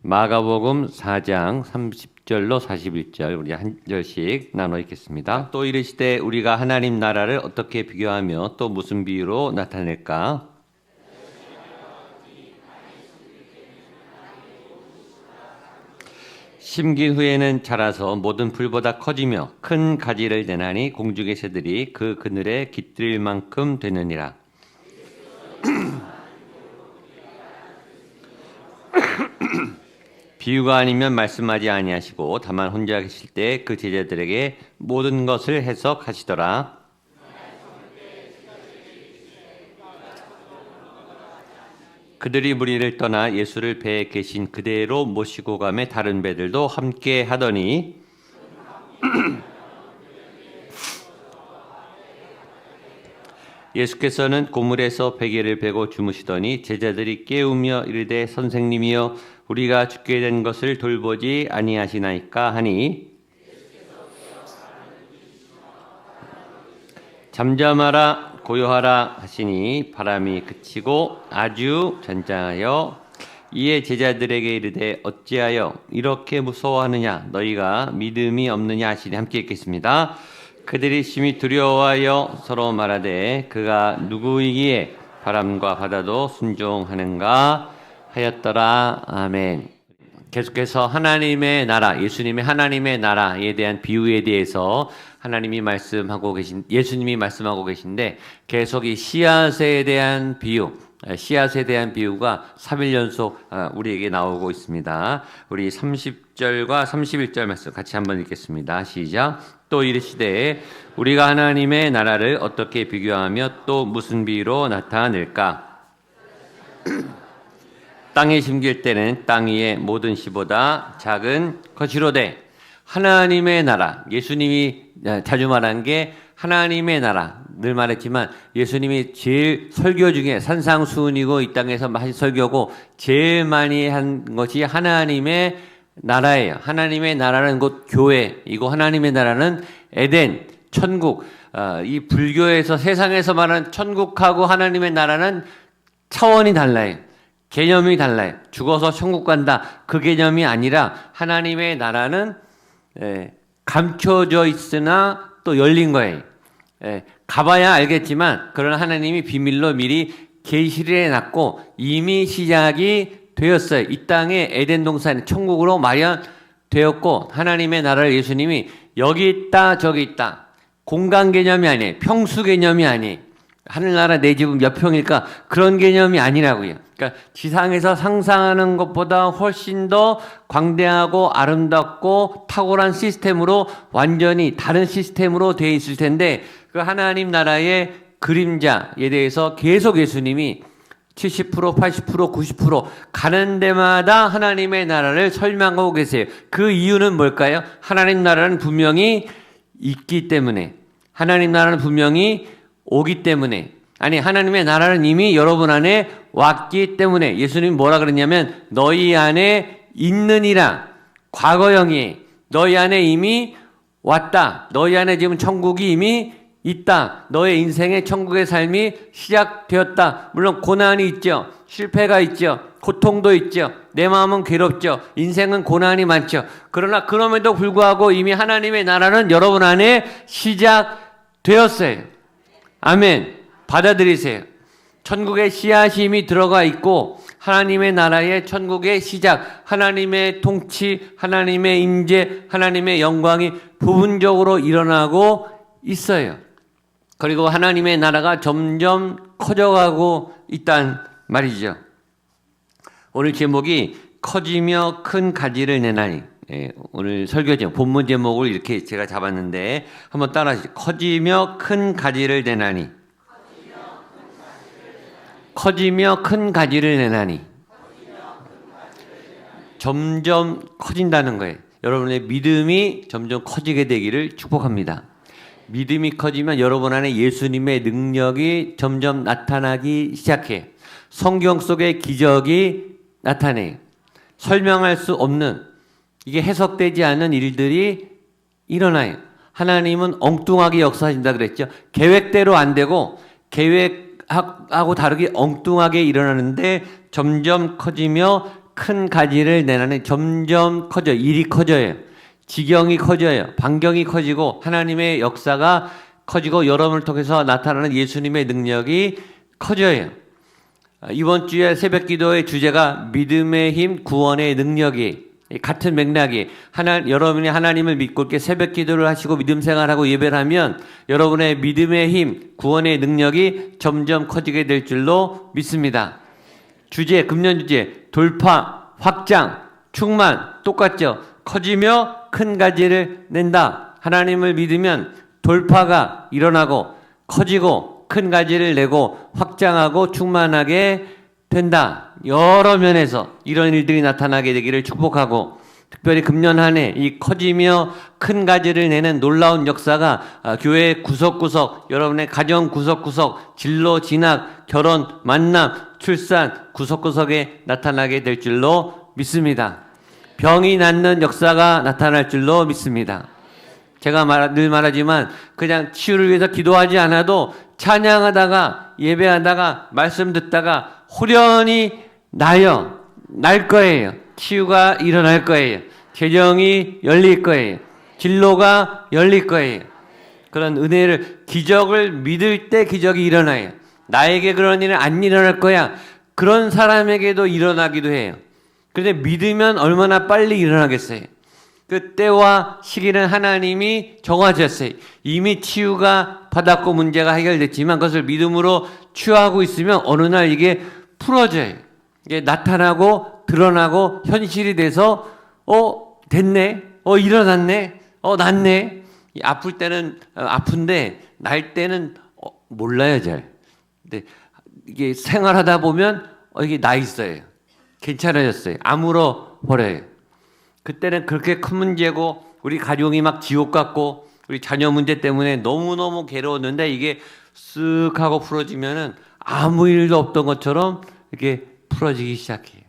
마가복음 4장 30절로 41절 우리 한 절씩 나눠 읽겠습니다. 또 이르시되 우리가 하나님 나라를 어떻게 비교하며 또 무슨 비유로 나타낼까? 심긴 후에는 자라서 모든 풀보다 커지며 큰 가지를 내나니 공중의 새들이 그 그늘에 깃들 만큼 되느니라. 비유가 아니면 말씀하지 아니하시고 다만 혼자 계실 때 그 제자들에게 모든 것을 해석하시더라. 그들이 무리를 떠나 예수를 배에 계신 그대로 모시고 가매 다른 배들도 함께 하더니 예수께서는 고물에서 베개를 베고 주무시더니 제자들이 깨우며 이르되 선생님이여 우리가 죽게 된 것을 돌보지 아니하시나이까 하니 잠잠하라 고요하라 하시니 바람이 그치고 아주 잔잔하여 이에 제자들에게 이르되 어찌하여 이렇게 무서워하느냐 너희가 믿음이 없느냐 하시니 함께 읽겠습니다. 그들이 심히 두려워하여 서로 말하되 그가 누구이기에 바람과 바다도 순종하는가 하였더라. 아멘. 계속해서 하나님의 나라, 예수님의 하나님의 나라에 대한 비유에 대해서 예수님이 말씀하고 계신데 계속 이 씨앗에 대한 비유가 3일 연속 우리에게 나오고 있습니다. 우리 30절과 31절 말씀 같이 한번 읽겠습니다. 시작. 또 이르시되 우리가 하나님의 나라를 어떻게 비교하며 또 무슨 비유로 나타낼까? 땅에 심길 때는 땅 위의 모든 씨보다 작은 것이로되 하나님의 나라, 예수님이 자주 말한 게 하나님의 나라, 늘 말했지만 예수님이 제일 설교 중에 산상수훈이고 이 땅에서 하신 설교고 제일 많이 한 것이 하나님의 나라예요. 하나님의 나라는 곧 교회이고 하나님의 나라는 에덴, 천국. 이 불교에서 세상에서 말하는 천국하고 하나님의 나라는 차원이 달라요. 개념이 달라요. 죽어서 천국 간다. 그 개념이 아니라 하나님의 나라는 감춰져 있으나 또 열린 거예요. 가봐야 알겠지만 그러나 하나님이 비밀로 미리 계시를 해놨고 이미 시작이 되었어요. 이 땅에 에덴 동산 천국으로 마련되었고 하나님의 나라를 예수님이 여기 있다 저기 있다. 공간 개념이 아니에요. 평수 개념이 아니에요. 하늘나라 내 집은 몇 평일까? 그런 개념이 아니라고요. 그러니까 지상에서 상상하는 것보다 훨씬 더 광대하고 아름답고 탁월한 시스템으로 완전히 다른 시스템으로 되어 있을 텐데 그 하나님 나라의 그림자에 대해서 계속 예수님이 70%, 80%, 90% 가는 데마다 하나님의 나라를 설명하고 계세요. 그 이유는 뭘까요? 하나님 나라는 분명히 있기 때문에 하나님 나라는 분명히 오기 때문에 하나님의 나라는 이미 여러분 안에 왔기 때문에 예수님이 뭐라 그랬냐면 너희 안에 있느니라 과거형이 너희 안에 이미 왔다. 너희 안에 지금 천국이 이미 있다. 너의 인생의 천국의 삶이 시작되었다. 물론 고난이 있죠. 실패가 있죠. 고통도 있죠. 내 마음은 괴롭죠. 인생은 고난이 많죠. 그러나 그럼에도 불구하고 이미 하나님의 나라는 여러분 안에 시작되었어요. 아멘. 받아들이세요. 천국의 씨앗이 이미 들어가 있고 하나님의 나라의 천국의 시작, 하나님의 통치, 하나님의 임재, 하나님의 영광이 부분적으로 일어나고 있어요. 그리고 하나님의 나라가 점점 커져가고 있단 말이죠. 오늘 제목이 커지며 큰 가지를 내나니. 오늘 설교 제목, 본문 제목을 이렇게 제가 잡았는데 한번 따라하시죠. 커지며 큰 가지를 내나니. 커지며 큰 가지를 내나니. 점점 커진다는 거예요. 여러분의 믿음이 점점 커지게 되기를 축복합니다. 믿음이 커지면 여러분 안에 예수님의 능력이 점점 나타나기 시작해요. 성경 속의 기적이 나타내요. 설명할 수 없는 이게 해석되지 않는 일들이 일어나요. 하나님은 엉뚱하게 역사하신다 그랬죠. 계획대로 안 되고 계획하고 다르게 엉뚱하게 일어나는데 점점 커지며 큰 가지를 내나는 점점 커져요. 일이 커져요. 지경이 커져요. 반경이 커지고 하나님의 역사가 커지고 여러분을 통해서 나타나는 예수님의 능력이 커져요. 이번 주에 새벽 기도의 주제가 믿음의 힘, 구원의 능력이 같은 맥락이 여러분이 하나님을 믿고 이렇게 새벽 기도를 하시고 믿음 생활하고 예배를 하면 여러분의 믿음의 힘, 구원의 능력이 점점 커지게 될 줄로 믿습니다. 금년 주제 돌파, 확장, 충만 똑같죠. 커지며 큰 가지를 낸다. 하나님을 믿으면 돌파가 일어나고 커지고 큰 가지를 내고 확장하고 충만하게 된다. 여러 면에서 이런 일들이 나타나게 되기를 축복하고, 특별히 금년 한 해 이 커지며 큰 가지를 내는 놀라운 역사가 교회 구석구석, 여러분의 가정 구석구석, 진로, 진학, 결혼, 만남, 출산 구석구석에 나타나게 될 줄로 믿습니다. 병이 낫는 역사가 나타날 줄로 믿습니다. 제가 늘 말하지만 그냥 치유를 위해서 기도하지 않아도 찬양하다가 예배하다가 말씀 듣다가 호련히 날 거예요. 치유가 일어날 거예요. 재정이 열릴 거예요. 진로가 열릴 거예요. 그런 은혜를, 기적을 믿을 때 기적이 일어나요. 나에게 그런 일은 안 일어날 거야. 그런 사람에게도 일어나기도 해요. 그런데 믿으면 얼마나 빨리 일어나겠어요. 그 때와 시기는 하나님이 정하셨어요. 이미 치유가 받았고 문제가 해결됐지만 그것을 믿음으로 취하고 있으면 어느 날 이게 풀어져요. 이게 나타나고 드러나고 현실이 돼서 됐네, 일어났네, 낫네. 아플 때는 아픈데 날 때는 몰라요 잘. 근데 이게 생활하다 보면 이게 나 있어요. 괜찮아졌어요. 아물어 버려요. 그때는 그렇게 큰 문제고 우리 가족이 막 지옥 같고 우리 자녀 문제 때문에 너무너무 괴로웠는데 이게 쓱 하고 풀어지면은 아무 일도 없던 것처럼 이렇게 풀어지기 시작해요.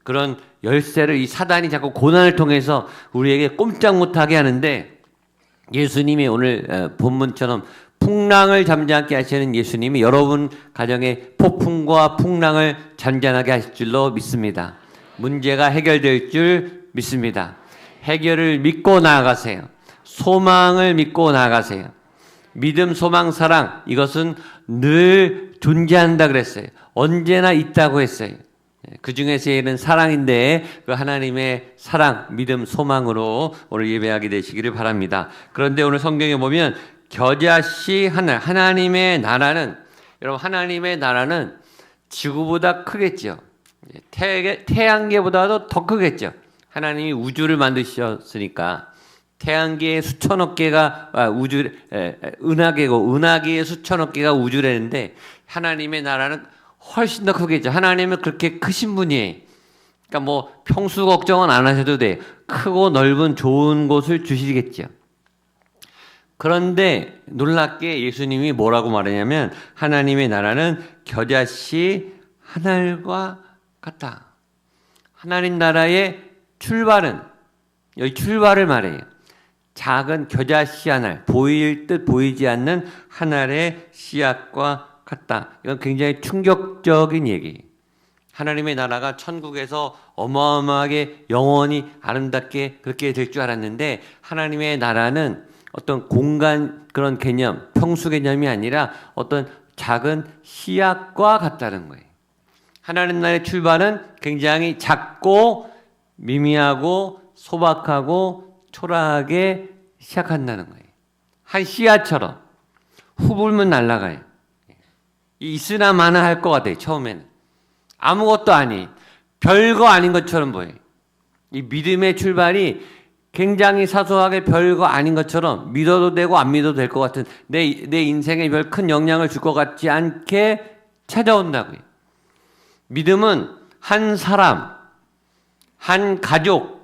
그런 열쇠를 이 사단이 자꾸 고난을 통해서 우리에게 꼼짝 못하게 하는데, 예수님이 오늘 본문처럼 풍랑을 잠잠케 하시는 예수님이 여러분 가정의 폭풍과 풍랑을 잠잠하게 하실 줄로 믿습니다. 문제가 해결될 줄 믿습니다. 해결을 믿고 나아가세요. 소망을 믿고 나아가세요. 믿음, 소망, 사랑, 이것은 늘 존재한다 그랬어요. 언제나 있다고 했어요. 그 중에서 얘는 사랑인데 그 하나님의 사랑, 믿음, 소망으로 오늘 예배하게 되시기를 바랍니다. 그런데 오늘 성경에 보면 겨자씨 하늘, 하나님의 나라는, 여러분 하나님의 나라는 지구보다 크겠죠. 태양계보다도 더 크겠죠. 하나님이 우주를 만드셨으니까 태양계의 수천억 개가 은하계의 수천억 개가 우주라는데 하나님의 나라는 훨씬 더 크겠죠. 하나님은 그렇게 크신 분이에요. 그러니까 뭐 평수 걱정은 안 하셔도 돼. 크고 넓은 좋은 곳을 주시겠죠. 그런데 놀랍게 예수님이 뭐라고 말하냐면 하나님의 나라는 겨자씨 하늘과 같다. 하나님 나라의 출발은, 여기 출발을 말해요. 작은 겨자씨 하늘, 보일 듯 보이지 않는 하늘의 씨앗과 같다. 이건 굉장히 충격적인 얘기예요. 하나님의 나라가 천국에서 어마어마하게 영원히 아름답게 그렇게 될 줄 알았는데 하나님의 나라는 어떤 공간 그런 개념, 평수 개념이 아니라 어떤 작은 씨앗과 같다는 거예요. 하나님 나라의 출발은 굉장히 작고 미미하고 소박하고 초라하게 시작한다는 거예요. 한 씨앗처럼 후불면 날아가요. 있으나 마나 할 것 같아요. 처음에는 아무것도 아닌, 별거 아닌 것처럼 보여요. 이 믿음의 출발이 굉장히 사소하게 별거 아닌 것처럼 믿어도 되고 안 믿어도 될 것 같은, 내 인생에 별 큰 영향을 줄 것 같지 않게 찾아온다고요. 믿음은 한 사람, 한 가족,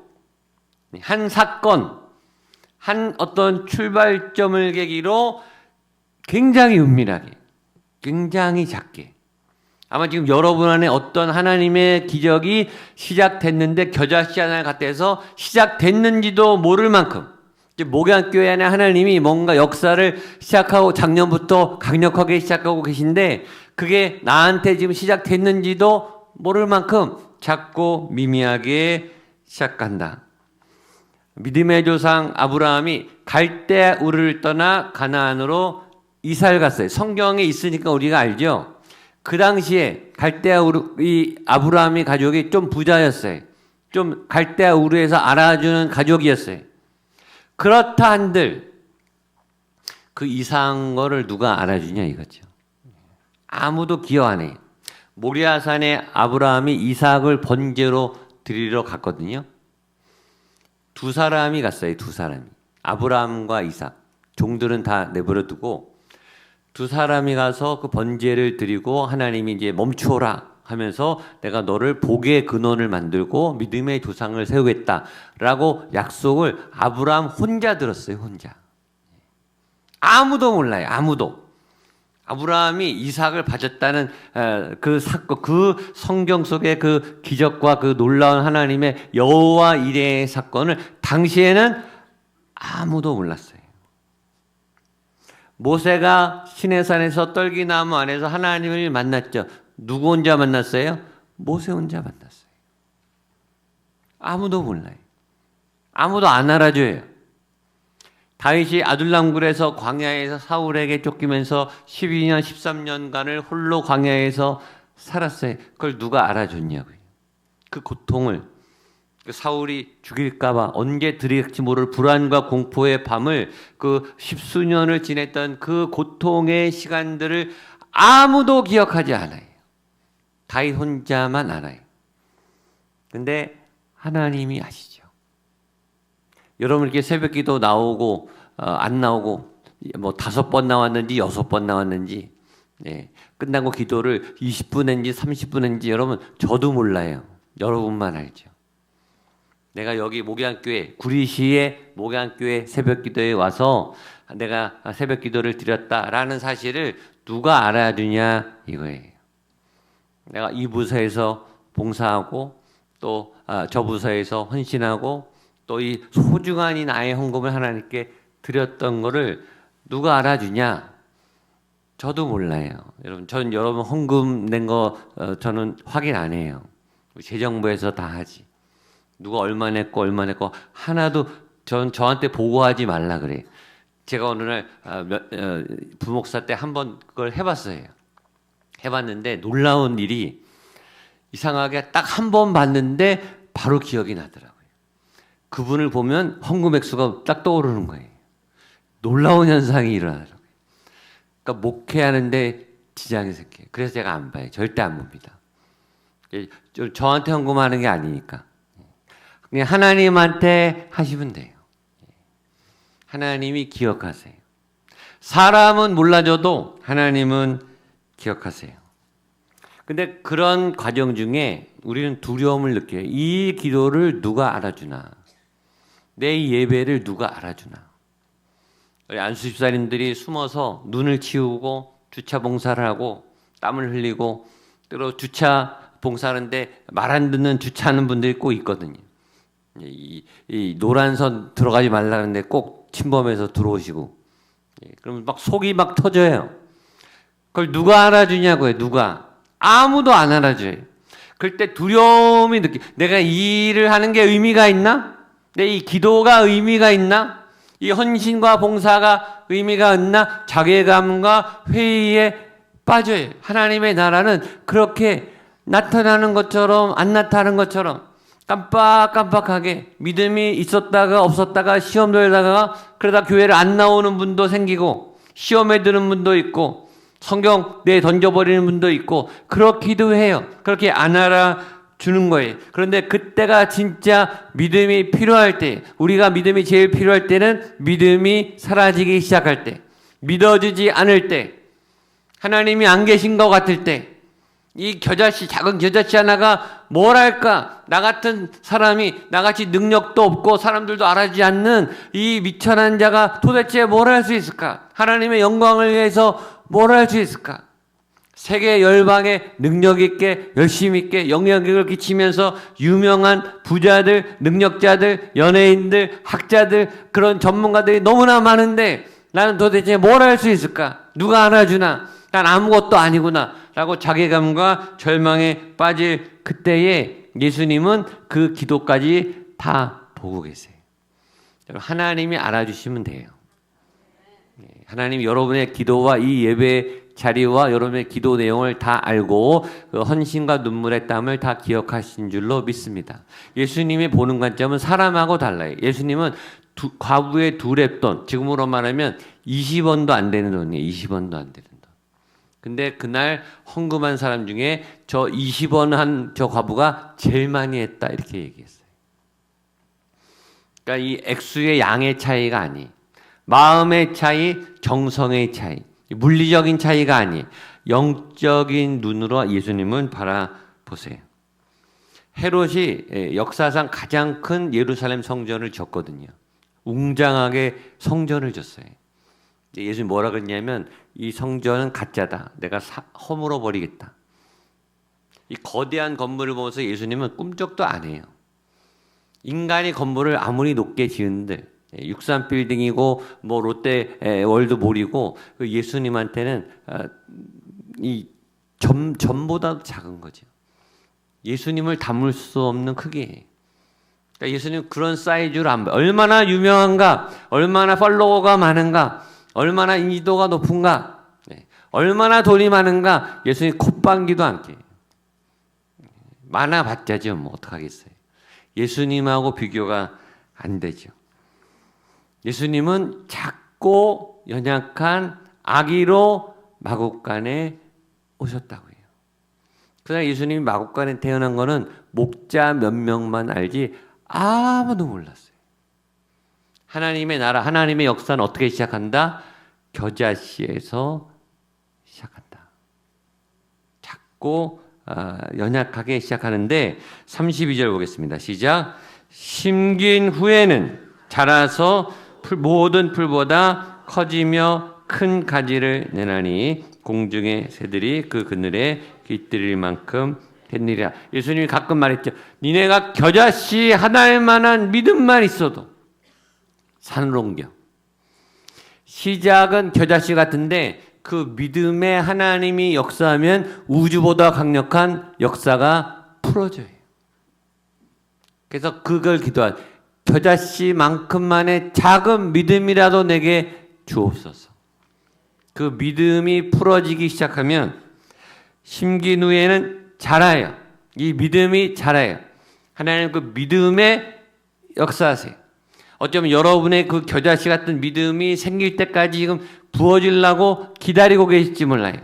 한 사건, 한 어떤 출발점을 계기로 굉장히 은밀하게, 굉장히 작게, 아마 지금 여러분 안에 어떤 하나님의 기적이 시작됐는데 겨자씨 하나 같아서 시작됐는지도 모를 만큼, 목양교회 안에 하나님이 뭔가 역사를 시작하고 작년부터 강력하게 시작하고 계신데 그게 나한테 지금 시작됐는지도 모를 만큼 작고 미미하게 시작한다. 믿음의 조상 아브라함이 갈대아 우르를 떠나 가나안으로 이사를 갔어요. 성경에 있으니까 우리가 알죠. 그 당시에 갈대아 우르, 이 아브라함이 가족이 좀 부자였어요. 좀 갈대아 우르에서 알아주는 가족이었어요. 그렇다 한들 그 이상한 거를 누가 알아주냐 이거죠. 아무도 기억 안 해. 모리아산에 아브라함이 이삭을 번제로 드리러 갔거든요. 두 사람이 갔어요. 두 사람이. 아브라함과 이삭. 종들은 다 내버려 두고 두 사람이 가서 그 번제를 드리고 하나님이 이제 멈추어라 하면서 내가 너를 복의 근원을 만들고 믿음의 조상을 세우겠다라고 약속을 아브라함 혼자 들었어요. 혼자. 아무도 몰라요. 아무도. 아브라함이 이삭을 바쳤다는 그 사건, 그 성경 속의 그 기적과 그 놀라운 하나님의 여호와 이레의 사건을 당시에는 아무도 몰랐어요. 모세가 시내산에서 떨기나무 안에서 하나님을 만났죠. 누구 혼자 만났어요? 모세 혼자 만났어요. 아무도 몰라요. 아무도 안 알아줘요. 다윗이 아둘람굴에서 광야에서 사울에게 쫓기면서 12년 13년간을 홀로 광야에서 살았어요. 그걸 누가 알아줬냐고요. 그 고통을, 그 사울이 죽일까봐 언제 들이닥치 모를 불안과 공포의 밤을 그 십수년을 지냈던 그 고통의 시간들을 아무도 기억하지 않아요. 다윗 혼자만 알아요. 근데 하나님이 아시죠. 여러분 이렇게 새벽기도 나오고 안 나오고 뭐 5번 나왔는지 6번 나왔는지 끝나고 기도를 20분 했는지 30분 했는지 여러분 저도 몰라요. 여러분만 알죠. 내가 여기 목양교회 구리시의 목양교회 새벽기도에 와서 내가 새벽기도를 드렸다라는 사실을 누가 알아주냐 이거예요. 내가 이 부서에서 봉사하고 또 저 부서에서 헌신하고 또 이 소중한 이 나의 헌금을 하나님께 드렸던 거를 누가 알아주냐? 저도 몰라요. 여러분, 전 여러분 헌금 낸 거 저는 확인 안 해요. 재정부에서 다 하지. 누가 얼마 냈고 얼마 냈고 하나도 저한테 보고하지 말라 그래요. 제가 어느 날 부목사 때 한번 그걸 해봤어요. 해봤는데 놀라운 일이 이상하게 딱 한 번 봤는데 바로 기억이 나더라고요. 그분을 보면 헌금 액수가 딱 떠오르는 거예요. 놀라운 현상이 일어나더라고요. 그러니까 목회하는데 지장이 생겨요. 그래서 제가 안 봐요. 절대 안 봅니다. 저한테 헌금하는 게 아니니까. 그냥 하나님한테 하시면 돼요. 하나님이 기억하세요. 사람은 몰라줘도 하나님은 기억하세요. 근데 그런 과정 중에 우리는 두려움을 느껴요. 이 기도를 누가 알아주나? 내 예배를 누가 알아주나? 우리 안수 집사님들이 숨어서 눈을 치우고 주차 봉사를 하고 땀을 흘리고 또 주차 봉사하는데 말 안 듣는 주차하는 분들이 꼭 있거든요. 이 노란선 들어가지 말라는데 꼭 침범해서 들어오시고 그러면 막 속이 막 터져요. 그걸 누가 알아주냐고요. 누가? 아무도 안 알아줘요. 그럴 때 두려움이 내가 이 일을 하는 게 의미가 있나? 내 이 기도가 의미가 있나? 이 헌신과 봉사가 의미가 있나? 자괴감과 회의에 빠져요. 하나님의 나라는 그렇게 나타나는 것처럼 안 나타나는 것처럼 깜빡깜빡하게 믿음이 있었다가 없었다가 시험 들다가 그러다 교회를 안 나오는 분도 생기고 시험에 드는 분도 있고 성경 내 던져버리는 분도 있고 그렇기도 해요. 그렇게 안 알아주는 거예요. 그런데 그때가 진짜 믿음이 필요할 때, 우리가 믿음이 제일 필요할 때는 믿음이 사라지기 시작할 때, 믿어지지 않을 때, 하나님이 안 계신 것 같을 때, 이 겨자씨, 작은 겨자씨 하나가 뭘 할까? 나 같은 사람이, 나같이 능력도 없고 사람들도 알아주지 않는 이 미천한 자가 도대체 뭘 할 수 있을까? 하나님의 영광을 위해서 뭘 할 수 있을까? 세계 열방에 능력 있게 열심히 있게 영향력을 끼치면서 유명한 부자들, 능력자들, 연예인들, 학자들, 그런 전문가들이 너무나 많은데 나는 도대체 뭘 할 수 있을까? 누가 알아주나? 난 아무것도 아니구나. 라고 자괴감과 절망에 빠질 그때에 예수님은 그 기도까지 다 보고 계세요. 하나님이 알아주시면 돼요. 하나님이 여러분의 기도와 이 예배 자리와 여러분의 기도 내용을 다 알고 그 헌신과 눈물의 땀을 다 기억하신 줄로 믿습니다. 예수님이 보는 관점은 사람하고 달라요. 예수님은 과부의 두 렙돈, 지금으로 말하면 20원도 안 되는 돈이에요. 20원도 안 되는 돈. 근데 그날 헌금한 사람 중에 저 20원 한 저 과부가 제일 많이 했다 이렇게 얘기했어요. 그러니까 이 액수의 양의 차이가 아니, 마음의 차이, 정성의 차이, 물리적인 차이가 아니, 영적인 눈으로 예수님은 바라보세요. 헤롯이 역사상 가장 큰 예루살렘 성전을 졌거든요. 웅장하게 성전을 졌어요. 예수님이 뭐라 그랬냐면 이 성전은 가짜다. 내가 허물어 버리겠다. 이 거대한 건물을 보면서 예수님은 꿈쩍도 안 해요. 인간이 건물을 아무리 높게 지은들 63빌딩이고 뭐 롯데 월드몰이고 예수님한테는 이 점보다 작은 거죠. 예수님을 담을 수 없는 크기예요. 그러니까 예수님 그런 사이즈로 안 봐요. 얼마나 유명한가, 얼마나 팔로워가 많은가, 얼마나 인지도가 높은가, 얼마나 돈이 많은가. 예수님 콧방귀도 안 껴요. 많아봤자죠. 뭐 어떡하겠어요. 예수님하고 비교가 안 되죠. 예수님은 작고 연약한 아기로 마국간에 오셨다고 해요. 그러나 예수님이 마국간에 태어난 거는 목자 몇 명만 알지 아무도 몰랐어요. 하나님의 나라, 하나님의 역사는 어떻게 시작한다? 겨자씨에서 시작한다. 작고 연약하게 시작하는데 32절 보겠습니다. 시작. 심긴 후에는 자라서 모든 풀보다 커지며 큰 가지를 내나니 공중의 새들이 그 그늘에 깃들일 만큼 됐느니라. 예수님이 가끔 말했죠. 니네가 겨자씨 하나일 만한 믿음만 있어도 산을 옮겨. 시작은 겨자씨 같은데 그 믿음에 하나님이 역사하면 우주보다 강력한 역사가 풀어져요. 그래서 그걸 기도한 겨자씨만큼만의 작은 믿음이라도 내게 주옵소서. 그 믿음이 풀어지기 시작하면 심긴 후에는 자라요. 이 믿음이 자라요. 하나님 그 믿음에 역사하세요. 어쩌면 여러분의 그 겨자씨 같은 믿음이 생길 때까지 지금 부어지려고 기다리고 계실지 몰라요.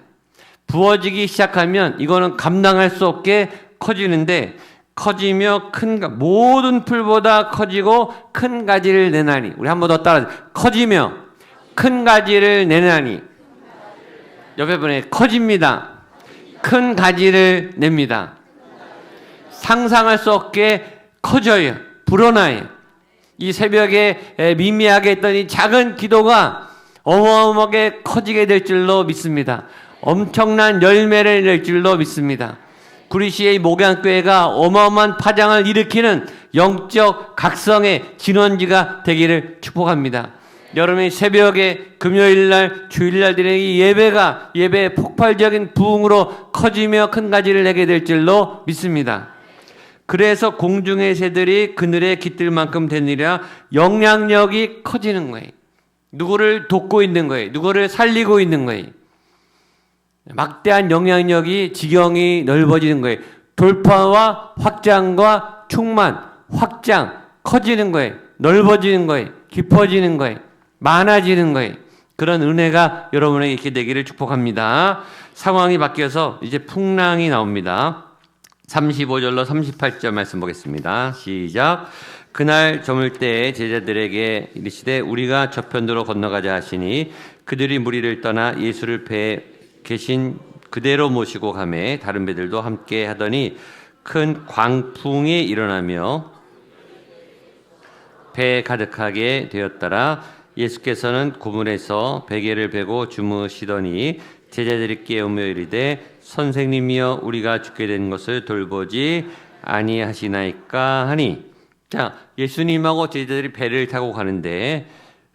부어지기 시작하면 이거는 감당할 수 없게 커지는데 커지며 모든 풀보다 커지고 큰 가지를 내나니. 우리 한 번 더 따라. 커지며 큰 가지를 내나니. 옆에 분에 커집니다. 큰 가지를 냅니다. 상상할 수 없게 커져요. 불어나요. 이 새벽에 미미하게 했던 이 작은 기도가 어마어마하게 커지게 될 줄로 믿습니다. 엄청난 열매를 낼 줄로 믿습니다. 구리시의 목양교회가 어마어마한 파장을 일으키는 영적 각성의 진원지가 되기를 축복합니다. 여러분이 새벽에 금요일날 주일날 드리는 이 예배의 폭발적인 부흥으로 커지며 큰 가지를 내게 될 줄로 믿습니다. 그래서 공중의 새들이 그늘에 깃들 만큼 되느라 영향력이 커지는 거예요. 누구를 돕고 있는 거예요. 누구를 살리고 있는 거예요. 막대한 영향력이 지경이 넓어지는 거예요. 돌파와 확장과 충만, 확장, 커지는 거예요. 넓어지는 거예요. 깊어지는 거예요. 많아지는 거예요. 그런 은혜가 여러분에게 있게 되기를 축복합니다. 상황이 바뀌어서 이제 풍랑이 나옵니다. 35절로 38절 말씀 보겠습니다. 시작. 그날 저물 때에 제자들에게 이르시되 우리가 저편으로 건너가자 하시니 그들이 무리를 떠나 예수를 배에 계신 그대로 모시고 가매 다른 배들도 함께 하더니 큰 광풍이 일어나며 배에 가득하게 되었더라. 예수께서는 고문에서 베개를 베고 주무시더니 제자들이 깨우며 이르되 선생님이여 우리가 죽게 된 것을 돌보지 아니하시나이까 하니. 자, 예수님하고 제자들이 배를 타고 가는데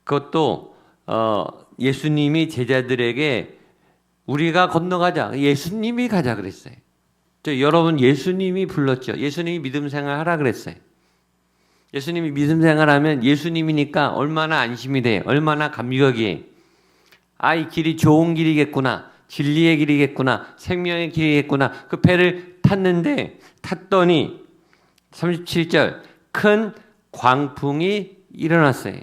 그것도 예수님이 제자들에게 우리가 건너가자. 예수님이 가자 그랬어요. 여러분 예수님이 불렀죠. 예수님이 믿음 생활 하라 그랬어요. 예수님이 믿음 생활하면 예수님이니까 얼마나 안심이 돼. 얼마나 감격이에요. 이 길이 좋은 길이겠구나. 진리의 길이겠구나. 생명의 길이겠구나. 그 배를 탔더니 37절 큰 광풍이 일어났어요.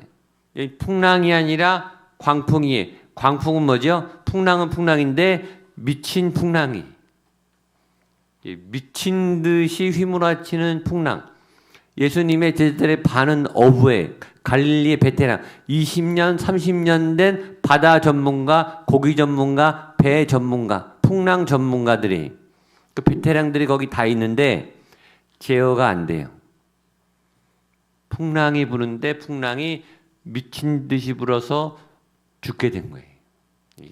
풍랑이 아니라 광풍이에요. 광풍은 뭐죠? 풍랑은 풍랑인데 미친 풍랑이. 미친 듯이 휘몰아치는 풍랑. 예수님의 제자들의 반은 어부에 갈릴리의 베테랑 20년 30년 된 바다 전문가, 고기 전문가, 배 전문가, 풍랑 전문가들이 그 베테랑들이 거기 다 있는데 제어가 안 돼요. 풍랑이 부는데 풍랑이 미친 듯이 불어서 죽게 된 거예요.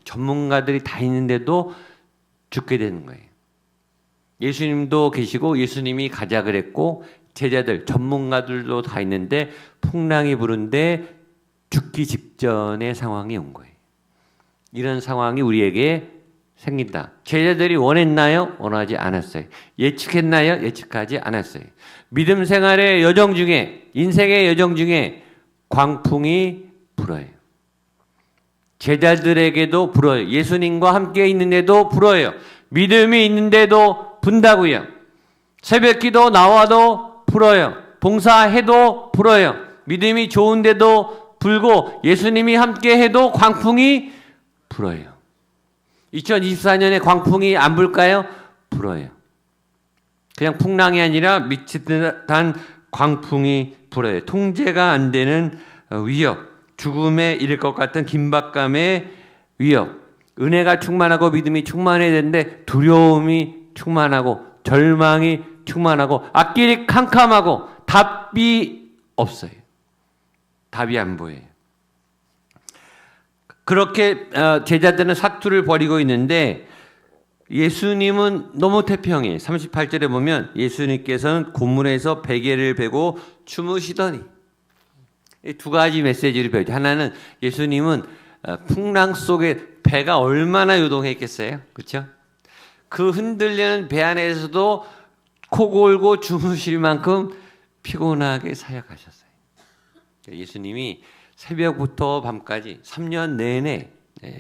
전문가들이 다 있는데도 죽게 되는 거예요. 예수님도 계시고 예수님이 가자 그랬고 제자들, 전문가들도 다 있는데 풍랑이 부는데 죽기 직전의 상황이 온 거예요. 이런 상황이 우리에게 생긴다. 제자들이 원했나요? 원하지 않았어요. 예측했나요? 예측하지 않았어요. 믿음 생활의 여정 중에, 인생의 여정 중에 광풍이 불어요. 제자들에게도 불어요. 예수님과 함께 있는데도 불어요. 믿음이 있는데도 분다고요. 새벽기도 나와도 불어요. 봉사해도 불어요. 믿음이 좋은데도 불고 예수님이 함께 해도 광풍이 불어요. 2024년에 광풍이 안 불까요? 불어요. 그냥 풍랑이 아니라 미친 듯한 광풍이 불어요. 통제가 안 되는 위협, 죽음에 이를 것 같은 긴박감의 위협, 은혜가 충만하고 믿음이 충만해야 되는데 두려움이 충만하고 절망이 충만하고 앞길이 캄캄하고 답이 없어요. 답이 안 보여요. 그렇게 제자들은 사투를 벌이고 있는데 예수님은 너무 태평해. 38절에 보면 예수님께서는 고문에서 베개를 베고 주무시더니 두 가지 메시지를 배우죠. 하나는 예수님은 풍랑 속에 배가 얼마나 요동했겠어요. 그렇죠? 그 흔들리는 배 안에서도 코 골고 주무실 만큼 피곤하게 사역하셨어요. 예수님이 새벽부터 밤까지 3년 내내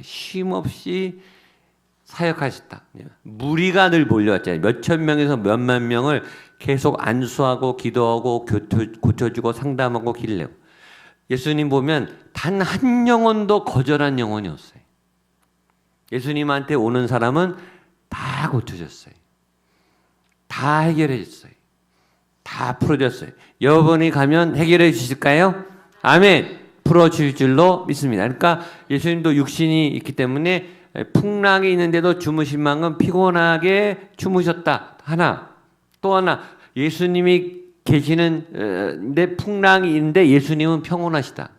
쉼없이 사역하셨다. 무리가 늘 몰려왔잖아요. 몇천 명에서 몇만 명을 계속 안수하고 기도하고 고쳐주고 상담하고 길내고. 예수님 보면 단 한 영혼도 거절한 영혼이 없어요. 예수님한테 오는 사람은 다 고쳐졌어요. 다 해결해 줬어요. 다 풀어줬어요. 여러분이 가면 해결해 주실까요? 아멘. 풀어줄 줄로 믿습니다. 그러니까 예수님도 육신이 있기 때문에 풍랑이 있는데도 주무신 만큼 피곤하게 주무셨다. 하나. 또 하나. 예수님이 계시는데 풍랑이 있는데 예수님은 평온하시다.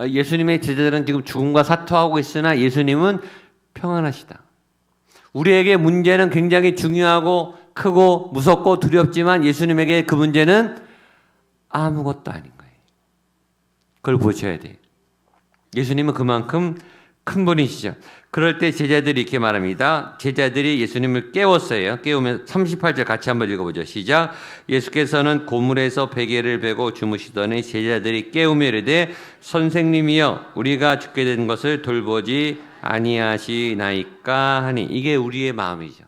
예수님의 제자들은 지금 죽음과 사투하고 있으나 예수님은 평안하시다. 우리에게 문제는 굉장히 중요하고 크고 무섭고 두렵지만 예수님에게 그 문제는 아무것도 아닌 거예요. 그걸 보셔야 돼요. 예수님은 그만큼 큰 분이시죠. 그럴 때 제자들이 이렇게 말합니다. 제자들이 예수님을 깨웠어요. 깨우면 38절 같이 한번 읽어보죠. 시작. 예수께서는 고물에서 베개를 베고 주무시더니 제자들이 깨우며 이르되 선생님이여 우리가 죽게 된 것을 돌보지 아니하시나이까 하니. 이게 우리의 마음이죠.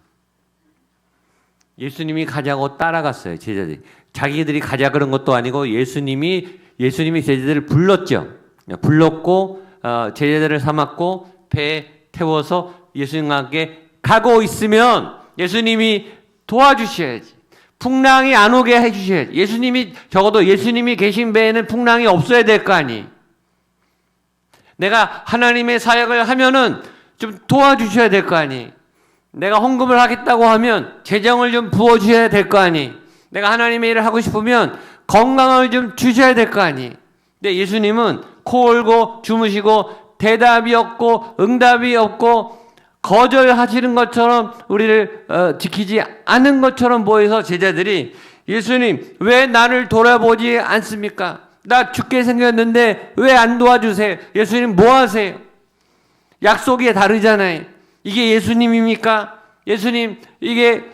예수님이 가자고 따라갔어요. 제자들이. 자기들이 가자 그런 것도 아니고 예수님이 제자들을 불렀죠. 불렀고 제자들을 삼았고 배에 태워서 예수님과 함께 가고 있으면 예수님이 도와주셔야지. 풍랑이 안 오게 해주셔야지. 적어도 예수님이 계신 배에는 풍랑이 없어야 될 거 아니. 내가 하나님의 사역을 하면은 좀 도와주셔야 될 거 아니. 내가 헌금을 하겠다고 하면 재정을 좀 부어주셔야 될 거 아니. 내가 하나님의 일을 하고 싶으면 건강을 좀 주셔야 될 거 아니. 근데 예수님은 코 골고 주무시고 대답이 없고 응답이 없고 거절하시는 것처럼 우리를 지키지 않은 것처럼 보여서 제자들이 예수님 왜 나를 돌아보지 않습니까? 나 죽게 생겼는데 왜 안 도와주세요? 예수님 뭐 하세요? 약속이 다르잖아요. 이게 예수님입니까? 예수님, 이게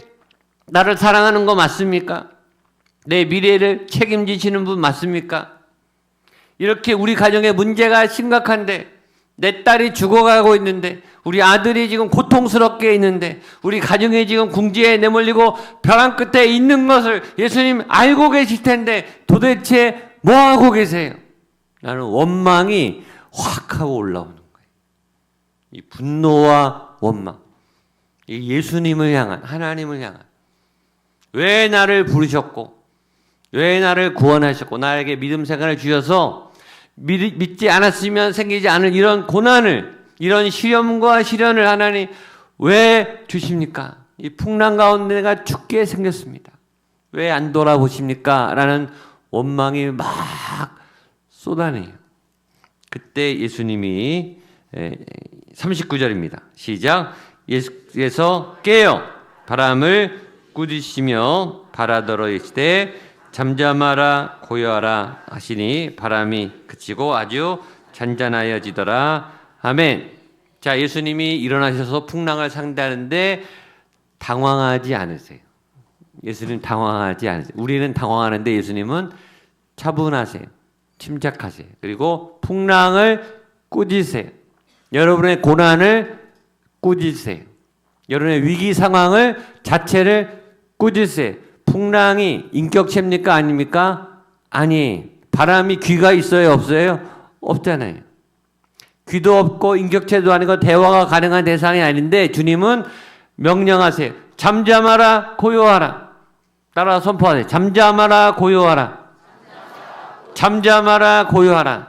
나를 사랑하는 거 맞습니까? 내 미래를 책임지시는 분 맞습니까? 이렇게 우리 가정에 문제가 심각한데, 내 딸이 죽어가고 있는데, 우리 아들이 지금 고통스럽게 있는데, 우리 가정이 지금 궁지에 내몰리고 벼랑 끝에 있는 것을 예수님 알고 계실 텐데 도대체 뭐 하고 계세요? 나는 원망이 확 하고 올라오는 거예요. 이 분노와 원망. 이 예수님을 향한, 하나님을 향한. 왜 나를 부르셨고, 왜 나를 구원하셨고, 나에게 믿음 생활을 주셔서 믿지 않았으면 생기지 않을 이런 고난을, 이런 시험과 시련을 하나님 왜 주십니까? 이 풍랑 가운데 내가 죽게 생겼습니다. 왜 안 돌아보십니까? 라는 원망이 막 쏟아내요. 그때 예수님이 39절입니다. 시작. 예수께서 깨어 바람을 꾸짖으시며 바라더러 이르시되 잠잠하라 고요하라 하시니 바람이 그치고 아주 잔잔하여지더라. 아멘. 자, 예수님이 일어나셔서 풍랑을 상대하는데 당황하지 않으세요. 예수님 당황하지 않으세요. 우리는 당황하는데 예수님은 차분하세요. 침착하세요. 그리고 풍랑을 꾸짖으세요. 여러분의 고난을 꾸짖으세요. 여러분의 위기 상황을 자체를 꾸짖으세요. 풍랑이 인격체입니까? 아닙니까? 아니. 바람이 귀가 있어요? 없어요? 없잖아요. 귀도 없고 인격체도 아니고 대화가 가능한 대상이 아닌데 주님은 명령하세요. 잠잠하라 고요하라. 따라 선포하세요. 잠잠하라 고요하라. 잠잠하라 고요하라.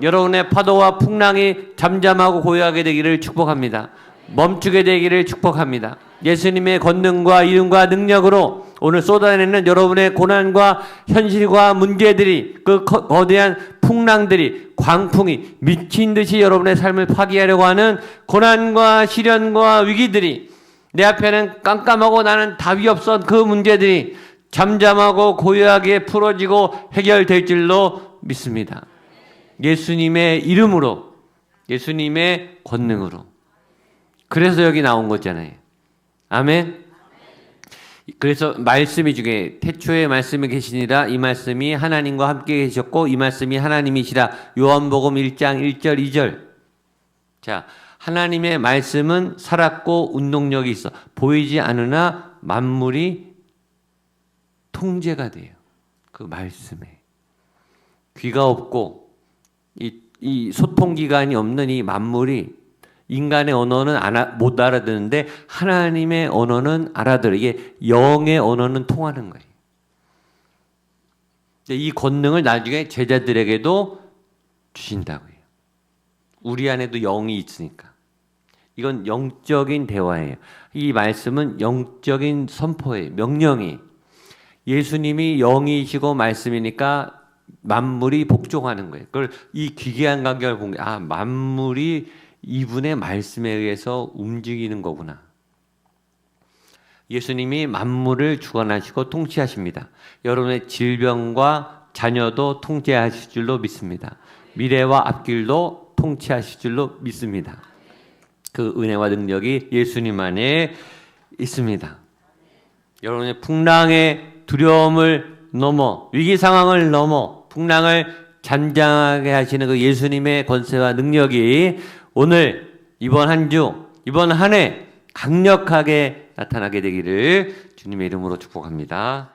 여러분의 파도와 풍랑이 잠잠하고 고요하게 되기를 축복합니다. 멈추게 되기를 축복합니다. 예수님의 권능과 이름과 능력으로 오늘 쏟아내는 여러분의 고난과 현실과 문제들이, 그 거대한 풍랑들이, 광풍이 미친 듯이 여러분의 삶을 파괴하려고 하는 고난과 시련과 위기들이, 내 앞에는 깜깜하고 나는 답이 없어 그 문제들이 잠잠하고 고요하게 풀어지고 해결될 줄로 믿습니다. 예수님의 이름으로, 예수님의 권능으로. 그래서 여기 나온 거잖아요. 아멘. 그래서 말씀이 중에 태초에 말씀이 계시니라, 이 말씀이 하나님과 함께 계셨고 이 말씀이 하나님이시라. 요한복음 1장 1절 2절. 자, 하나님의 말씀은 살았고 운동력이 있어 보이지 않으나 만물이 통제가 돼요. 그 말씀에. 귀가 없고 이 소통기관이 없는 이 만물이, 인간의 언어는 못 알아듣는데 하나님의 언어는 알아들어. 이게 영의 언어는 통하는 거예요. 이 권능을 나중에 제자들에게도 주신다고요. 우리 안에도 영이 있으니까. 이건 영적인 대화예요. 이 말씀은 영적인 선포예요. 명령이. 예수님이 영이시고 말씀이니까 만물이 복종하는 거예요. 그걸 이 기괴한 간격을 본 게, 만물이 이분의 말씀에 의해서 움직이는 거구나. 예수님이 만물을 주관하시고 통치하십니다. 여러분의 질병과 자녀도 통제하실 줄로 믿습니다. 미래와 앞길도 통치하실 줄로 믿습니다. 그 은혜와 능력이 예수님 안에 있습니다. 여러분의 풍랑의 두려움을 넘어, 위기 상황을 넘어 풍랑을 잔잔하게 하시는 그 예수님의 권세와 능력이 오늘 이번 한 주, 이번 한 해 강력하게 나타나게 되기를 주님의 이름으로 축복합니다.